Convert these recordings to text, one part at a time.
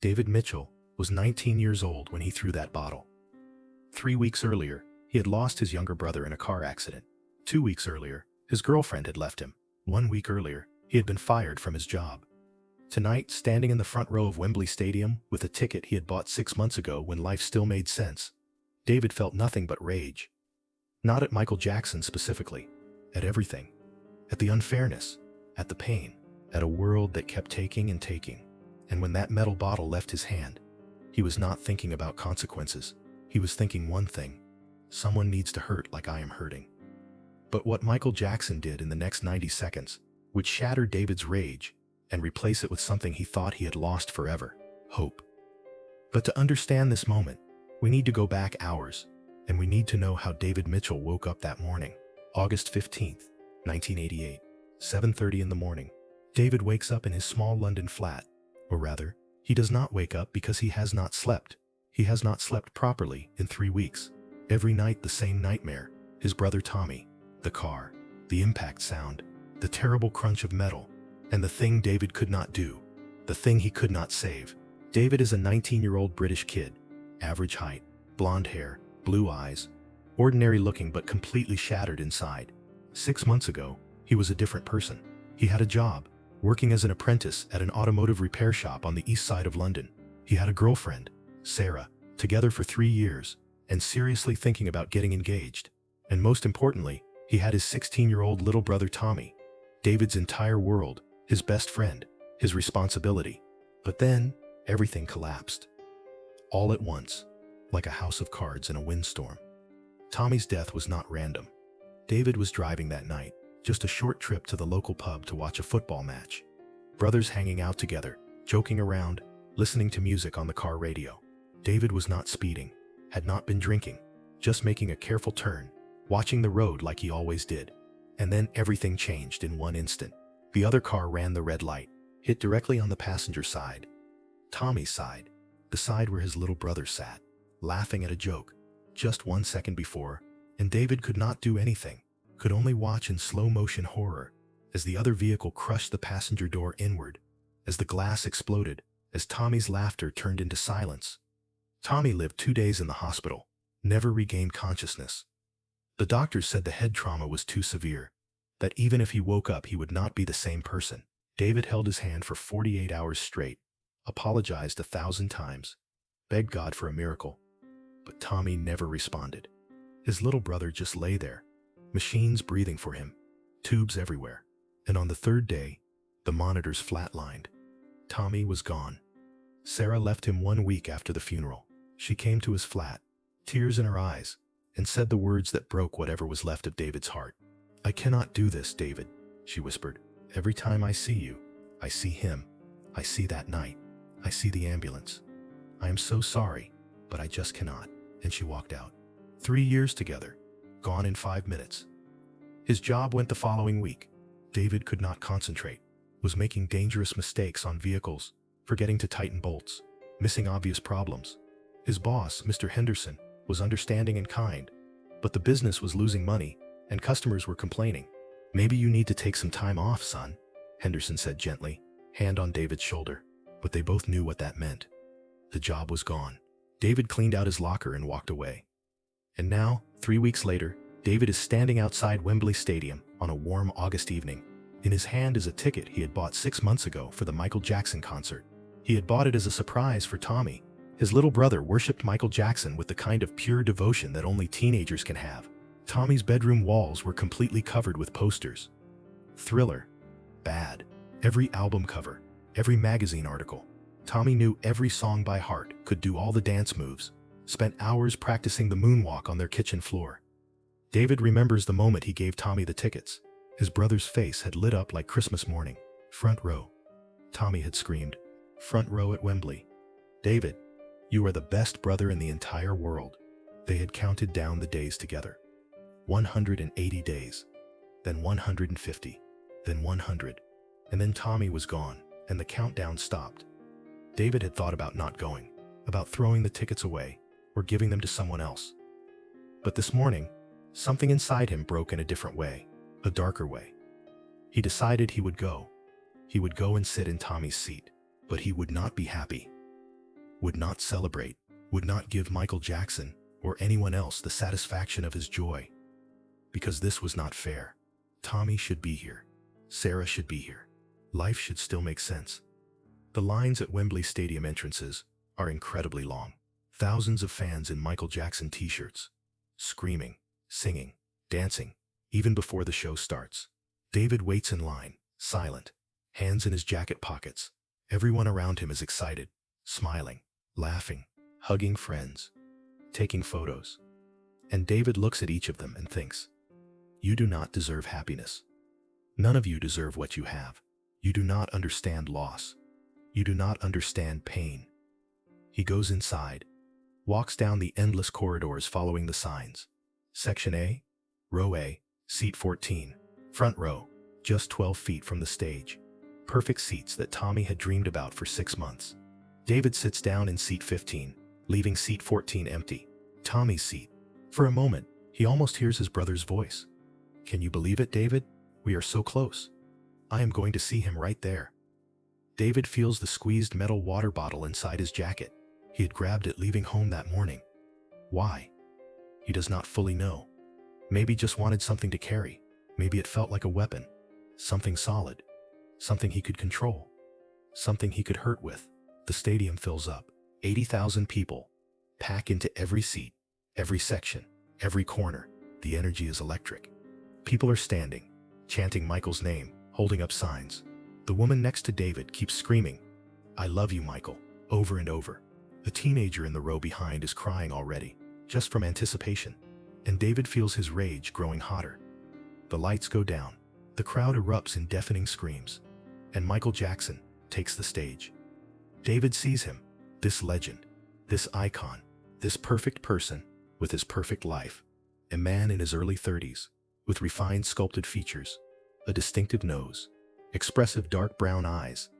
David Mitchell was 19 years old when he threw that bottle. 3 weeks earlier, he had lost his younger brother in a car accident. 2 weeks earlier, his girlfriend had left him. 1 week earlier, he had been fired from his job. Tonight, standing in the front row of Wembley Stadium with a ticket he had bought 6 months ago when life still made sense, David felt nothing but rage. Not at Michael Jackson specifically, at everything. At the unfairness, at the pain, at a world that kept taking and taking. And when that metal bottle left his hand, he was not thinking about consequences. He was thinking one thing: someone needs to hurt like I am hurting. But what Michael Jackson did in the next 90 seconds would shatter David's rage and replace it with something he thought he had lost forever: hope. But to understand this moment, we need to go back hours, and we need to know how David Mitchell woke up that morning. August 15th, 1988, 7:30 in the morning. David wakes up in his small London flat. Or rather, he does not wake up because he has not slept. He has not slept properly in 3 weeks. Every night the same nightmare: his brother Tommy, the car, the impact sound, the terrible crunch of metal, and the thing David could not do, the thing he could not save. David is a 19-year-old British kid, average height, blonde hair, blue eyes, ordinary looking but completely shattered inside. 6 months ago, he was a different person. He had a job, working as an apprentice at an automotive repair shop on the east side of London. He had a girlfriend, Sarah, together for 3 years, and seriously thinking about getting engaged. And most importantly, he had his 16-year-old little brother Tommy, David's entire world, his best friend, his responsibility. But then, everything collapsed. All at once, like a house of cards in a windstorm. Tommy's death was not random. David was driving that night, just a short trip to the local pub to watch a football match. Brothers hanging out together, joking around, listening to music on the car radio. David was not speeding, had not been drinking, just making a careful turn, watching the road like he always did. And then everything changed in one instant. The other car ran the red light, hit directly on the passenger side. Tommy's side, the side where his little brother sat, laughing at a joke, just 1 second before, and David could not do anything, could only watch in slow-motion horror as the other vehicle crushed the passenger door inward, as the glass exploded, as Tommy's laughter turned into silence. Tommy lived 2 days in the hospital, never regained consciousness. The doctors said the head trauma was too severe, that even if he woke up he would not be the same person. David held his hand for 48 hours straight, apologized 1,000 times, begged God for a miracle. But Tommy never responded. His little brother just lay there, machines breathing for him, tubes everywhere. And on the third day, the monitors flatlined. Tommy was gone. Sarah left him 1 week after the funeral. She came to his flat, tears in her eyes, and said the words that broke whatever was left of David's heart. "I cannot do this, David," she whispered. "Every time I see you, I see him. I see that night. I see the ambulance. I am so sorry, but I just cannot." And she walked out. 3 years together, gone in 5 minutes. His job went the following week. David could not concentrate, was making dangerous mistakes on vehicles, forgetting to tighten bolts, missing obvious problems. His boss, Mr. Henderson, was understanding and kind, but the business was losing money, and customers were complaining. "Maybe you need to take some time off, son," Henderson said gently, hand on David's shoulder. But they both knew what that meant. The job was gone. David cleaned out his locker and walked away. And now, 3 weeks later, David is standing outside Wembley Stadium on a warm August evening. In his hand is a ticket he had bought 6 months ago for the Michael Jackson concert. He had bought it as a surprise for Tommy. His little brother worshipped Michael Jackson with the kind of pure devotion that only teenagers can have. Tommy's bedroom walls were completely covered with posters. Thriller, Bad, every album cover, every magazine article. Tommy knew every song by heart, could do all the dance moves, spent hours practicing the moonwalk on their kitchen floor. David remembers the moment he gave Tommy the tickets. His brother's face had lit up like Christmas morning. "Front row." Tommy had screamed, "Front row at Wembley." "David, you are the best brother in the entire world." They had counted down the days together. 180 days, then 150, then 100, and then Tommy was gone, and the countdown stopped. David had thought about not going, about throwing the tickets away, or giving them to someone else. But this morning, something inside him broke in a different way, a darker way. He decided he would go. He would go and sit in Tommy's seat, but he would not be happy. would not celebrate, would not give Michael Jackson or anyone else the satisfaction of his joy. Because this was not fair. Tommy should be here. Sarah should be here. Life should still make sense. The lines at Wembley Stadium entrances are incredibly long. Thousands of fans in Michael Jackson t-shirts, screaming, singing, dancing, even before the show starts. David waits in line, silent, hands in his jacket pockets. Everyone around him is excited, smiling, laughing, hugging friends, taking photos. And David looks at each of them and thinks, "You do not deserve happiness. None of you deserve what you have. You do not understand loss. You do not understand pain." He goes inside, walks down the endless corridors following the signs. Section A, Row A, Seat 14, front row, just 12 feet from the stage. Perfect seats that Tommy had dreamed about for 6 months. David sits down in Seat 15, leaving Seat 14 empty. Tommy's seat. For a moment, he almost hears his brother's voice. "Can you believe it, David? We are so close. I am going to see him right there." David feels the squeezed metal water bottle inside his jacket. He had grabbed it leaving home that morning. Why? He does not fully know. Maybe just wanted something to carry. Maybe it felt like a weapon. Something solid. Something he could control. Something he could hurt with. The stadium fills up. 80,000 people pack into every seat, every section, every corner. The energy is electric. People are standing, chanting Michael's name, holding up signs. The woman next to David keeps screaming, "I love you, Michael," over and over. The teenager in the row behind is crying already, just from anticipation, and David feels his rage growing hotter. The lights go down, the crowd erupts in deafening screams, and Michael Jackson takes the stage. David sees him, this legend, this icon, this perfect person with his perfect life, a man in his early 30s, with refined sculpted features, a distinctive nose, expressive dark brown eyes,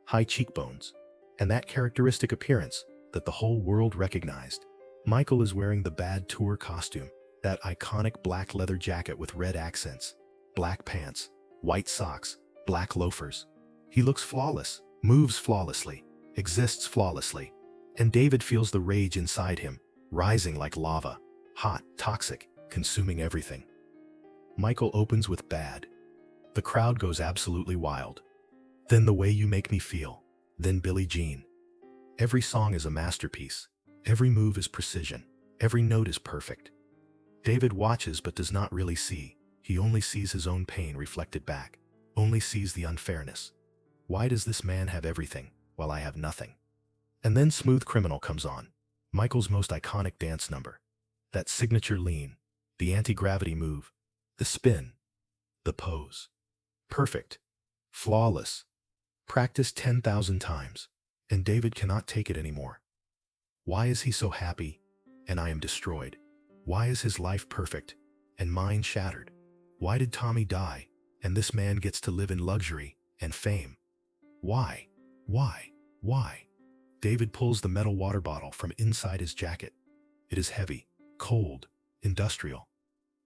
high cheekbones, and that characteristic appearance that the whole world recognized. Michael is wearing the Bad Tour costume, that iconic black leather jacket with red accents, black pants, white socks, black loafers. He looks flawless, moves flawlessly, exists flawlessly, and David feels the rage inside him, rising like lava, hot, toxic, consuming everything. Michael opens with Bad. The crowd goes absolutely wild. Then The Way You Make Me Feel, then Billie Jean. Every song is a masterpiece. Every move is precision. Every note is perfect. David watches but does not really see. He only sees his own pain reflected back, only sees the unfairness. Why does this man have everything while I have nothing? And then Smooth Criminal comes on, Michael's most iconic dance number. That signature lean, the anti-gravity move, the spin, the pose. Perfect, flawless, practiced 10,000 times, and David cannot take it anymore. Why is he so happy, and I am destroyed? Why is his life perfect, and mine shattered? Why did Tommy die, and this man gets to live in luxury and fame? Why? Why? David pulls the metal water bottle from inside his jacket. It is heavy, cold, industrial,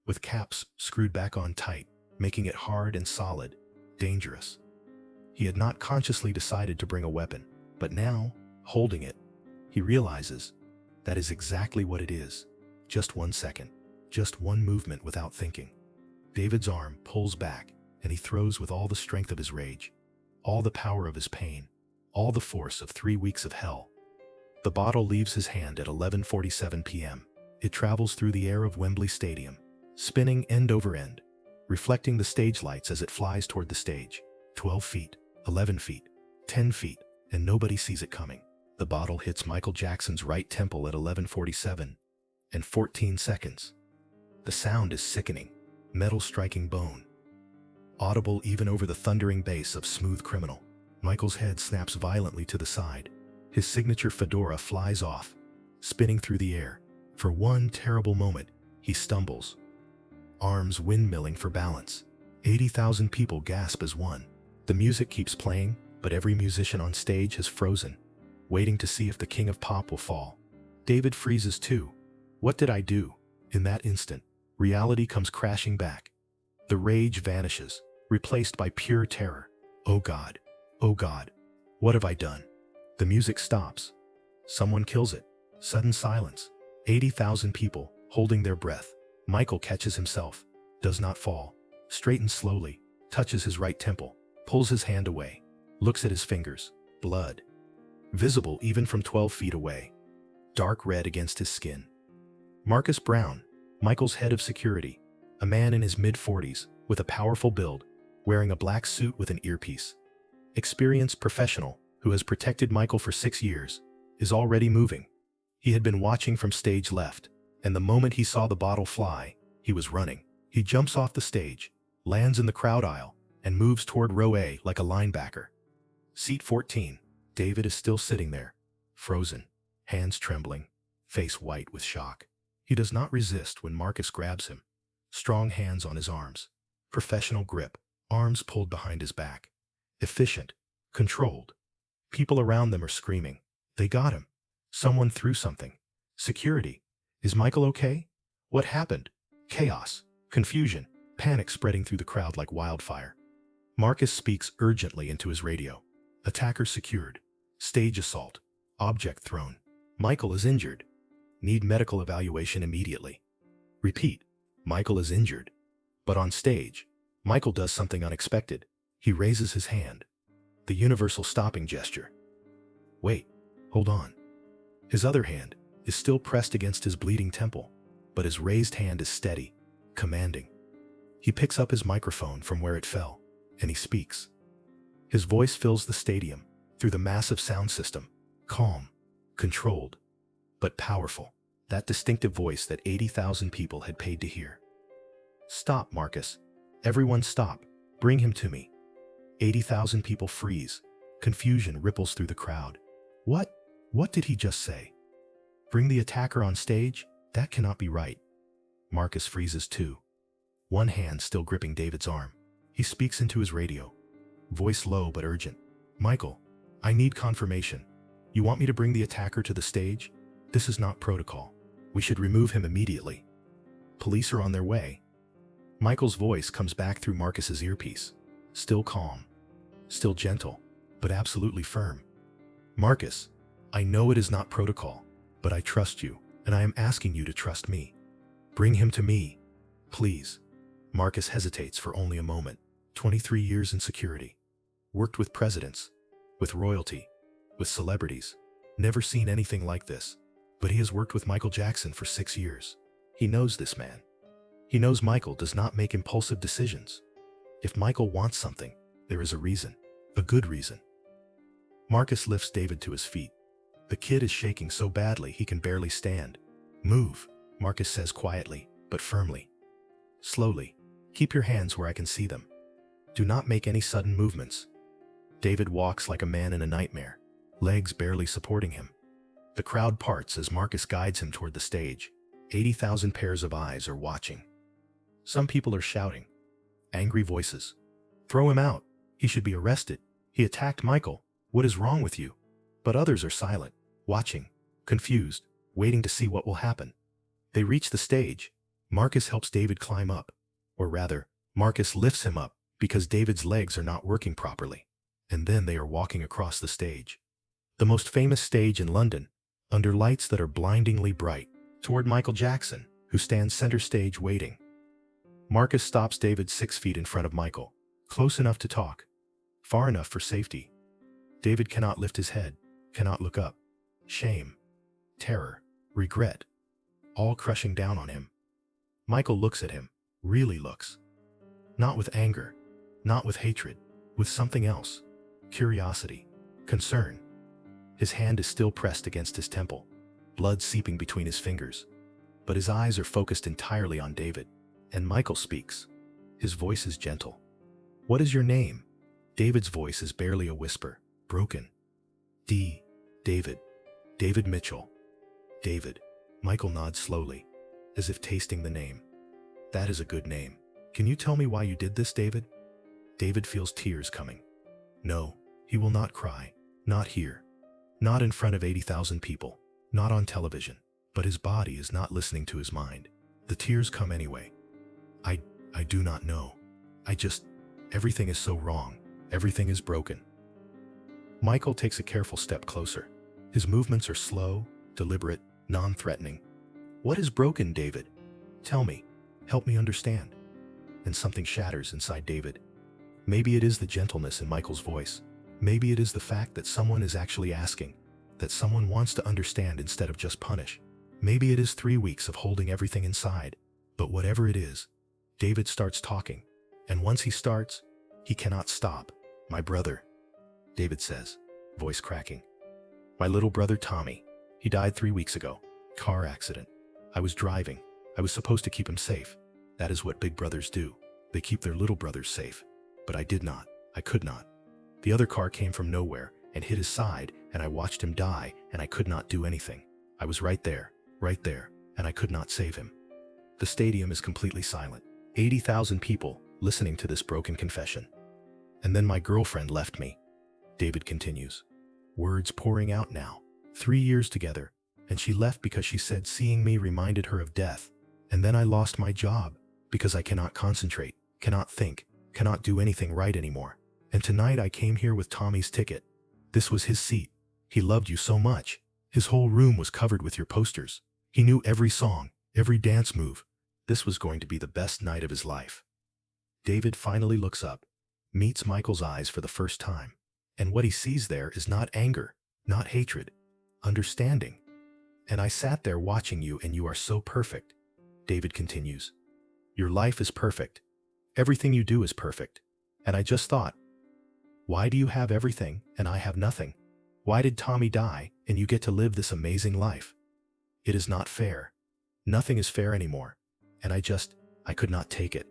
with caps screwed back on tight, making it hard and solid, dangerous. He had not consciously decided to bring a weapon, but now, holding it, he realizes that is exactly what it is. Just 1 second, just one movement without thinking. David's arm pulls back, and he throws with all the strength of his rage, all the power of his pain, all the force of 3 weeks of hell. The bottle leaves his hand at 11:47 p.m. It travels through the air of Wembley Stadium, spinning end over end, reflecting the stage lights as it flies toward the stage. 12 feet, 11 feet, 10 feet, and nobody sees it coming. The bottle hits Michael Jackson's right temple at 11:47 and 14 seconds. The sound is sickening, metal striking bone, audible even over the thundering bass of Smooth Criminal. Michael's head snaps violently to the side. His signature fedora flies off, spinning through the air. For one terrible moment, he stumbles, arms windmilling for balance. 80,000 people gasp as one. The music keeps playing, but every musician on stage has frozen, waiting to see if the king of pop will fall. David freezes too. What did I do? In that instant, reality comes crashing back. The rage vanishes, replaced by pure terror. Oh God, what have I done? The music stops. Someone kills it. Sudden silence. 80,000 people, holding their breath. Michael catches himself, does not fall, straightens slowly, touches his right temple, pulls his hand away, looks at his fingers. Blood. Visible even from 12 feet away. Dark red against his skin. Marcus Brown, Michael's head of security, a man in his mid-40s, with a powerful build, wearing a black suit with an earpiece. Experienced professional, who has protected Michael for 6 years, is already moving. He had been watching from stage left, and the moment he saw the bottle fly, he was running. He jumps off the stage, lands in the crowd aisle, and moves toward row A like a linebacker. Seat 14. David is still sitting there, frozen, hands trembling, face white with shock. He does not resist when Marcus grabs him. Strong hands on his arms. Professional grip, arms pulled behind his back. Efficient, controlled. People around them are screaming. They got him. Someone threw something. Security. Is Michael okay? What happened? Chaos, confusion, panic spreading through the crowd like wildfire. Marcus speaks urgently into his radio. Attacker secured. Stage assault. Object thrown. Michael is injured. Need medical evaluation immediately. Repeat. Michael is injured. But on stage, Michael does something unexpected. He raises his hand. The universal stopping gesture. Wait, hold on. His other hand is still pressed against his bleeding temple, but his raised hand is steady, commanding. He picks up his microphone from where it fell, and he speaks. His voice fills the stadium through the massive sound system, calm, controlled, but powerful. That distinctive voice that 80,000 people had paid to hear. Stop, Marcus. Everyone stop. Bring him to me. 80,000 people freeze. Confusion ripples through the crowd. What? What did he just say? Bring the attacker on stage? That cannot be right. Marcus freezes too. One hand still gripping David's arm. He speaks into his radio. Voice low but urgent. Michael, I need confirmation. You want me to bring the attacker to the stage? This is not protocol. We should remove him immediately. Police are on their way. Michael's voice comes back through Marcus's earpiece. Still calm. Still gentle, but absolutely firm. Marcus, I know it is not protocol, but I trust you, and I am asking you to trust me. Bring him to me, please. Marcus hesitates for only a moment. 23 years in security. Worked with presidents, with royalty, with celebrities. Never seen anything like this. But he has worked with Michael Jackson for 6 years. He knows this man. He knows Michael does not make impulsive decisions. If Michael wants something, there is a reason, a good reason. Marcus lifts David to his feet. The kid is shaking so badly he can barely stand. Move, Marcus says quietly, but firmly. Slowly. Keep your hands where I can see them. Do not make any sudden movements. David walks like a man in a nightmare, legs barely supporting him. The crowd parts as Marcus guides him toward the stage. 80,000 pairs of eyes are watching. Some people are shouting. Angry voices. Throw him out. He should be arrested. He attacked Michael. What is wrong with you? But others are silent, watching, confused, waiting to see what will happen. They reach the stage. Marcus helps David climb up. Or rather, Marcus lifts him up because David's legs are not working properly. And then they are walking across the stage. The most famous stage in London, under lights that are blindingly bright, toward Michael Jackson, who stands center stage waiting. Marcus stops David 6 feet in front of Michael, close enough to talk, far enough for safety. David cannot lift his head, cannot look up. Shame, terror, regret, all crushing down on him. Michael looks at him, really looks. Not with anger, not with hatred, with something else. Curiosity, concern. His hand is still pressed against his temple, blood seeping between his fingers. But his eyes are focused entirely on David, and Michael speaks. His voice is gentle. What is your name? David's voice is barely a whisper, broken. David. David Mitchell. David. Michael nods slowly, as if tasting the name. That is a good name. Can you tell me why you did this, David? David feels tears coming. No, he will not cry. Not here. Not in front of 80,000 people. Not on television. But his body is not listening to his mind. The tears come anyway. I do not know. Everything is so wrong. Everything is broken. Michael takes a careful step closer. His movements are slow, deliberate, non-threatening. What is broken, David? Tell me. Help me understand. And something shatters inside David. Maybe it is the gentleness in Michael's voice. Maybe it is the fact that someone is actually asking, that someone wants to understand instead of just punish. Maybe it is 3 weeks of holding everything inside. But whatever it is, David starts talking. And once he starts, he cannot stop. My brother, David says, voice cracking. My little brother Tommy. He died 3 weeks ago. Car accident. I was driving. I was supposed to keep him safe. That is what big brothers do. They keep their little brothers safe. But I did not. I could not. The other car came from nowhere and hit his side, and I watched him die, and I could not do anything. I was right there, and I could not save him. The stadium is completely silent. 80,000 people listening to this broken confession. And then my girlfriend left me. David continues. Words pouring out now. 3 years together, and she left because she said seeing me reminded her of death. And then I lost my job because I cannot concentrate, cannot think, cannot do anything right anymore. And tonight I came here with Tommy's ticket. This was his seat. He loved you so much. His whole room was covered with your posters. He knew every song, every dance move. This was going to be the best night of his life. David finally looks up, meets Michael's eyes for the first time. And what he sees there is not anger, not hatred, understanding. And I sat there watching you, and you are so perfect. David continues. Your life is perfect. Everything you do is perfect. And I just thought, why do you have everything and I have nothing? Why did Tommy die and you get to live this amazing life? It is not fair. Nothing is fair anymore. And I could not take it.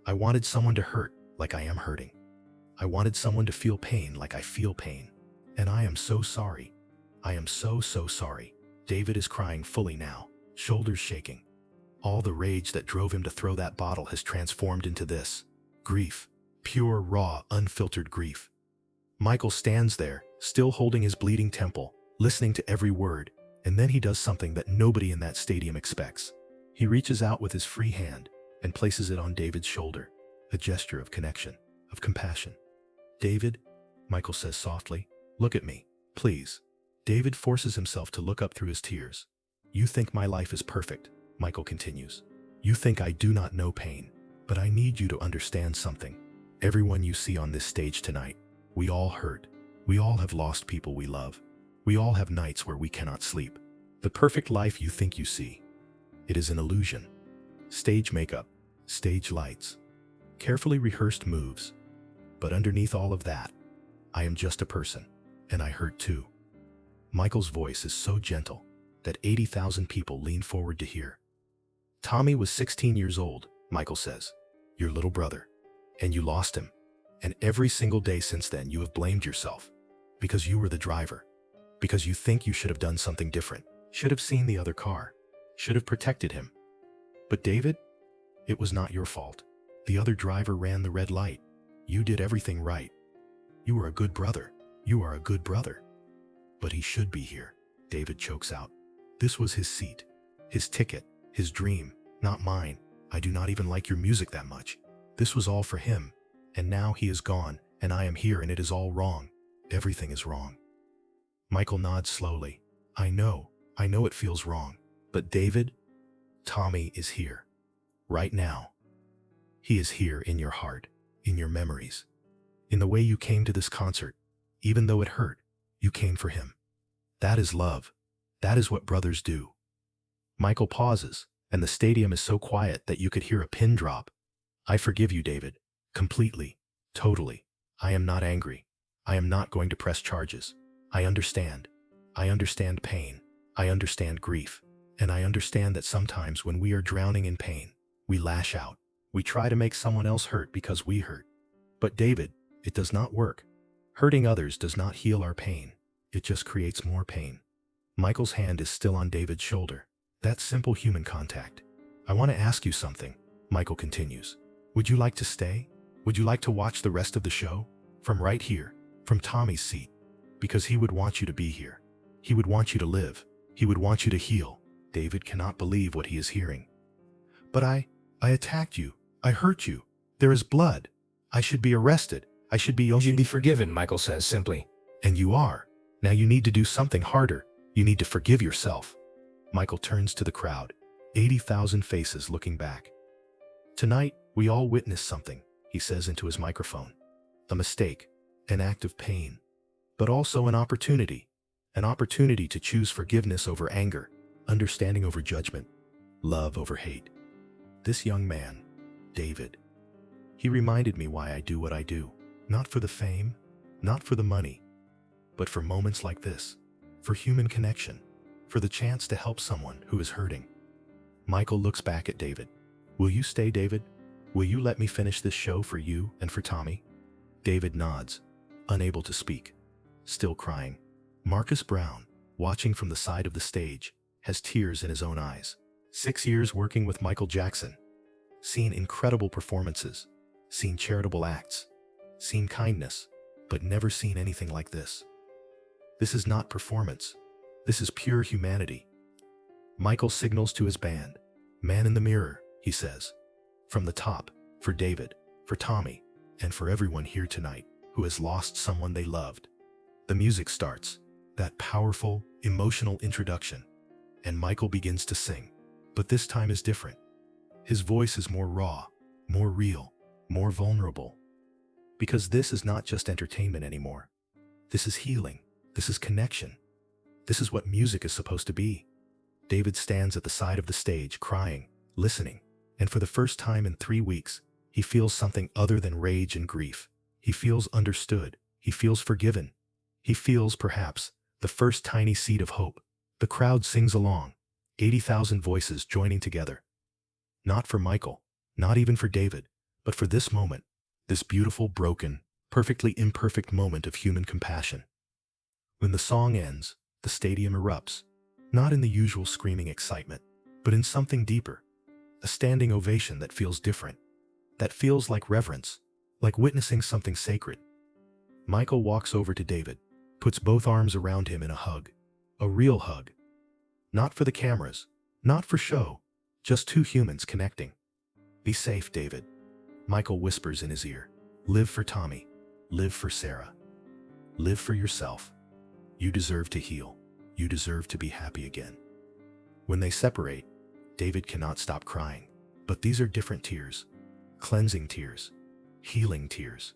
I wanted someone to hurt like I am hurting. I wanted someone to feel pain like I feel pain. And I am so sorry. I am so sorry. David is crying fully now, shoulders shaking. All the rage that drove him to throw that bottle has transformed into this. Grief. Pure, raw, unfiltered grief. Michael stands there, still holding his bleeding temple, listening to every word, and then he does something that nobody in that stadium expects. He reaches out with his free hand and places it on David's shoulder, a gesture of connection, of compassion. David, Michael says softly, look at me, please. David forces himself to look up through his tears. You think my life is perfect, Michael continues. You think I do not know pain, but I need you to understand something. Everyone you see on this stage tonight, we all hurt. We all have lost people we love. We all have nights where we cannot sleep. The perfect life you think you see, it is an illusion. Stage makeup, stage lights, carefully rehearsed moves. But underneath all of that, I am just a person, and I hurt too. Michael's voice is so gentle that 80,000 people lean forward to hear. Tommy was 16 years old, Michael says, your little brother, and you lost him. And every single day since then you have blamed yourself, because you were the driver, because you think you should have done something different, should have seen the other car, should have protected him. But David, it was not your fault. The other driver ran the red light. You did everything right. You were a good brother. You are a good brother. But he should be here, David chokes out. This was his seat, his ticket, his dream, not mine. I do not even like your music that much. This was all for him. And now he is gone, and I am here, and it is all wrong. Everything is wrong. Michael nods slowly. I know it feels wrong. But David, Tommy is here. Right now. He is here in your heart, in your memories. In the way you came to this concert, even though it hurt, you came for him. That is love. That is what brothers do. Michael pauses, and the stadium is so quiet that you could hear a pin drop. I forgive you, David. Completely. Totally. I am not angry. I am not going to press charges. I understand. I understand pain. I understand grief. And I understand that sometimes when we are drowning in pain, we lash out. We try to make someone else hurt because we hurt. But David, it does not work. Hurting others does not heal our pain. It just creates more pain. Michael's hand is still on David's shoulder. That simple human contact. I want to ask you something, Michael continues. Would you like to stay? Would you like to watch the rest of the show? From right here, from Tommy's seat. Because he would want you to be here. He would want you to live. He would want you to heal. David cannot believe what he is hearing. But I attacked you. I hurt you. There is blood. I should be arrested. I should be... You'd be forgiven, Michael says simply. And you are. Now you need to do something harder. You need to forgive yourself." Michael turns to the crowd, 80,000 faces looking back. "Tonight, we all witnessed something," he says into his microphone. "A mistake, an act of pain, but also an opportunity to choose forgiveness over anger, understanding over judgment, love over hate. This young man, David, he reminded me why I do what I do, not for the fame, not for the money, but for moments like this, for human connection, for the chance to help someone who is hurting." Michael looks back at David. "Will you stay, David? Will you let me finish this show for you and for Tommy?" David nods, unable to speak, still crying. Marcus Brown, watching from the side of the stage, has tears in his own eyes. 6 years working with Michael Jackson, seen incredible performances, seen charitable acts, seen kindness, but never seen anything like this. This is not performance. This is pure humanity. Michael signals to his band. "Man in the mirror," he says. "From the top, for David, for Tommy, and for everyone here tonight who has lost someone they loved." The music starts, that powerful, emotional introduction, and Michael begins to sing. But this time is different. His voice is more raw, more real, more vulnerable. Because this is not just entertainment anymore. This is healing. This is connection. This is what music is supposed to be. David stands at the side of the stage, crying, listening, and for the first time in 3 weeks, he feels something other than rage and grief. He feels understood. He feels forgiven. He feels, perhaps, the first tiny seed of hope. The crowd sings along, 80,000 voices joining together. Not for Michael, not even for David, but for this moment, this beautiful, broken, perfectly imperfect moment of human compassion. When the song ends, the stadium erupts, not in the usual screaming excitement, but in something deeper, a standing ovation that feels different, that feels like reverence, like witnessing something sacred. Michael walks over to David, puts both arms around him in a hug, a real hug. Not for the cameras, not for show, just two humans connecting. "Be safe, David," Michael whispers in his ear. "Live for Tommy. Live for Sarah. Live for yourself. You deserve to heal. You deserve to be happy again." When they separate, David cannot stop crying. But these are different tears. Cleansing tears. Healing tears.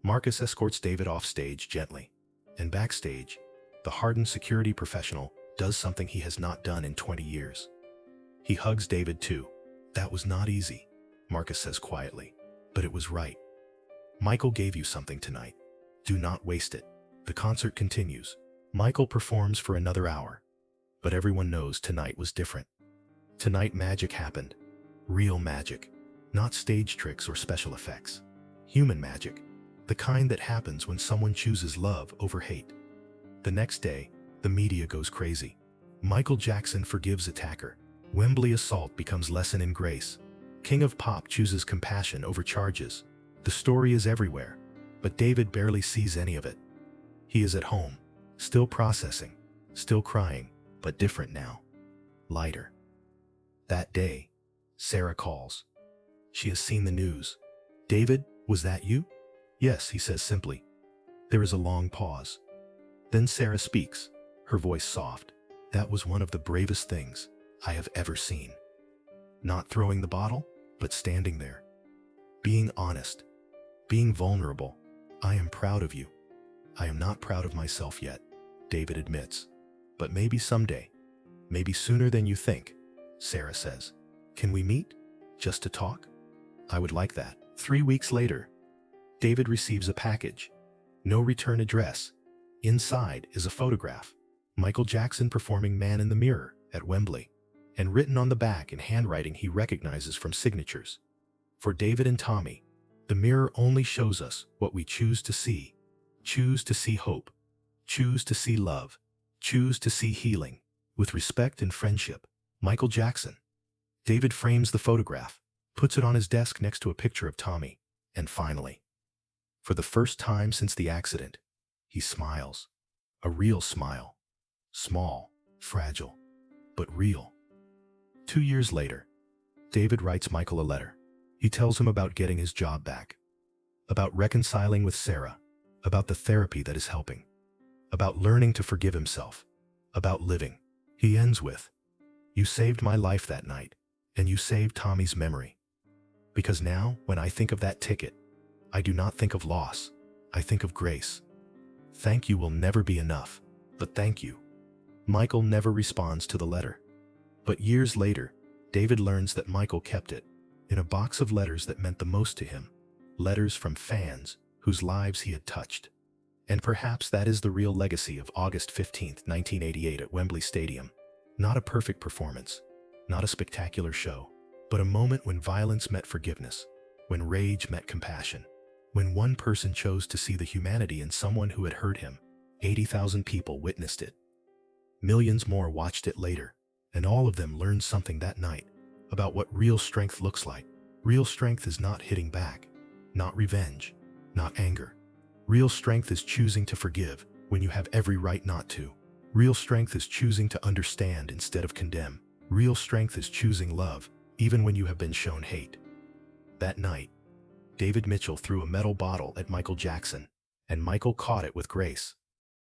Marcus escorts David off stage gently. And backstage, the hardened security professional does something he has not done in 20 years. He hugs David too. "That was not easy," Marcus says quietly, "but it was right. Michael gave you something tonight. Do not waste it." The concert continues. Michael performs for another hour. But everyone knows tonight was different. Tonight magic happened. Real magic. Not stage tricks or special effects. Human magic. The kind that happens when someone chooses love over hate. The next day, the media goes crazy. Michael Jackson forgives attacker. Wembley assault becomes lesson in grace. King of Pop chooses compassion over charges. The story is everywhere, but David barely sees any of it. He is at home, still processing, still crying, but different now. Lighter. That day, Sarah calls. She has seen the news. "David, was that you?" "Yes," he says simply. There is a long pause. Then Sarah speaks, her voice soft. "That was one of the bravest things I have ever seen. Not throwing the bottle, but standing there. Being honest. Being vulnerable. I am proud of you." "I am not proud of myself yet," David admits. "But maybe someday. Maybe sooner than you think," Sarah says. "Can we meet? Just to talk?" "I would like that." 3 weeks later, David receives a package. No return address. Inside is a photograph. Michael Jackson performing Man in the Mirror at Wembley. And written on the back in handwriting he recognizes from signatures. For David and Tommy, the mirror only shows us what we choose to see. Choose to see hope. Choose to see love. Choose to see healing. With respect and friendship, Michael Jackson. David frames the photograph, puts it on his desk next to a picture of Tommy, and finally, for the first time since the accident, he smiles. A real smile. Small, fragile, but real. 2 years later, David writes Michael a letter. He tells him about getting his job back, about reconciling with Sarah, about the therapy that is helping, about learning to forgive himself, about living. He ends with, "You saved my life that night, and you saved Tommy's memory. Because now, when I think of that ticket, I do not think of loss, I think of grace. Thank you will never be enough, but thank you." Michael never responds to the letter. But years later, David learns that Michael kept it in a box of letters that meant the most to him, letters from fans whose lives he had touched. And perhaps that is the real legacy of August 15th, 1988 at Wembley Stadium. Not a perfect performance, not a spectacular show, but a moment when violence met forgiveness, when rage met compassion, when one person chose to see the humanity in someone who had hurt him. 80,000 people witnessed it. Millions more watched it later, and all of them learned something that night about what real strength looks like. Real strength is not hitting back, not revenge, not anger. Real strength is choosing to forgive when you have every right not to. Real strength is choosing to understand instead of condemn. Real strength is choosing love, even when you have been shown hate. That night, David Mitchell threw a metal bottle at Michael Jackson, and Michael caught it with grace.